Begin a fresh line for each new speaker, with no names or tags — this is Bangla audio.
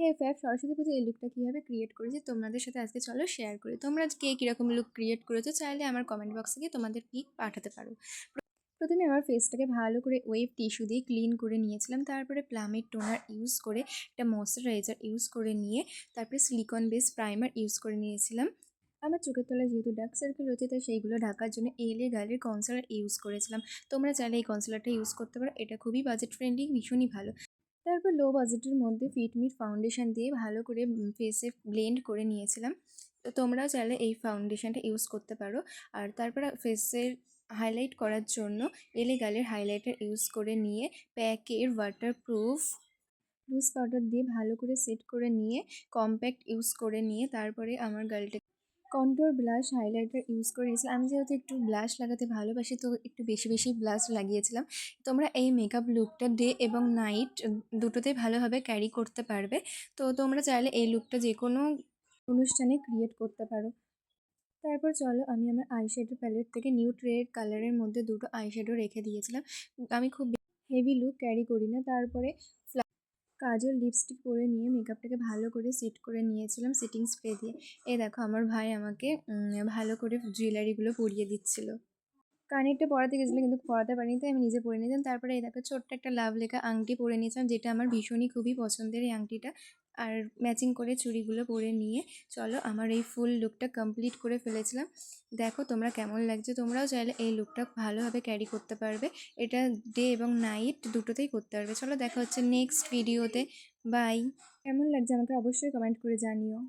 হে ফ্যাব সরস্বতী পুজো এই লুকটা কীভাবে ক্রিয়েট করেছি তোমাদের সাথে আজকে চলো শেয়ার করি। তোমরা কে কীরকম লুক ক্রিয়েট করেছো চাইলে আমার কমেন্ট বক্সে গিয়ে তোমাদের পিক পাঠাতে পারো। প্রথমে আমার ফেসটাকে ভালো করে ওয়েব টিস্যু দিয়ে ক্লিন করে নিয়েছিলাম, তারপরে প্লামের টোনার ইউজ করে একটা ময়শ্চারাইজার ইউজ করে নিয়ে তারপরে সিলিকন বেস প্রাইমার ইউজ করে নিয়েছিলাম। আমার চোখের তলায় যেহেতু ডার্ক সার্কেল রয়েছে তাই সেইগুলো ঢাকার জন্য এলে গালের কনসিলার ইউজ করেছিলাম। তোমরা চাইলে এই কনসিলারটা ইউজ করতে পারো, এটা খুবই বাজেট ফ্রেন্ডলি, ভীষণই ভালো। তারপর লো বাজেটের মধ্যে ফিটমিট ফাউন্ডেশন দিয়ে ভালো করে ফেসে ব্লেন্ড করে নিয়েছিলাম। তো তোমরাও চাইলে এই ফাউন্ডেশনটা ইউজ করতে পারো। আর তারপর ফেসের হাইলাইট করার জন্য এলে গালের হাইলাইটার ইউজ করে নিয়ে প্যাকের ওয়াটারপ্রুফ লুজ পাউডার দিয়ে ভালো করে সেট করে নিয়ে কম্প্যাক্ট ইউজ করে নিয়ে তারপরে আমার গালটা কন্ট্রোর ব্লাশ হাইলাইটার ইউজ করে নিয়েছিলাম। আমি যেহেতু একটু ব্লাশ লাগাতে ভালোবাসি তো একটু বেশি বেশি ব্লাশ লাগিয়েছিলাম। তোমরা এই মেকআপ লুকটা ডে এবং নাইট দুটোতেই ভালোভাবে ক্যারি করতে পারবে। তো তোমরা চাইলে এই লুকটা যে কোনো অনুষ্ঠানে ক্রিয়েট করতে পারো। তারপর চলো আমি আমার আইশ্যাডো প্যালেট থেকে নিউড রেড কালারের মধ্যে দুটো আইশ্যাডো রেখে দিয়েছিলাম। আমি খুব হেভি লুক ক্যারি করি না। তারপরে কাজল লিপস্টিক পরে নিয়ে মেকআপটাকে ভালো করে সেট করে নিয়েছিলাম সেটিং স্প্রে দিয়ে। এই দেখো আমার ভাই আমাকে ভালো করে জুয়েলারিগুলো পরিয়ে দিচ্ছিল। কানেরটা পরাতে গেছিলো কিন্তু পরাতে পারিনি, তাই আমি নিজে পরে নিয়েছিলাম। তারপরে এই দেখো ছোট্ট একটা লাভ লেখা আংটি পরে নিয়েছিলাম, যেটা আমার ভীষণই খুবই পছন্দের এই আংটিটা। আর ম্যাচিং করে চুড়িগুলো পরে নিয়ে চলো আমার এই ফুল লুকটা কমপ্লিট করে ফেলেছিলাম। দেখো তোমরা কেমন লাগছে। তোমরাও চাইলে এই লুকটা ভালোভাবে ক্যারি করতে পারবে, এটা ডে এবং নাইট দুটোতেই করতে পারবে। চলো দেখা হচ্ছে নেক্সট ভিডিওতে। বাই। কেমন লাগছে আমাকে অবশ্যই কমেন্ট করে জানিও।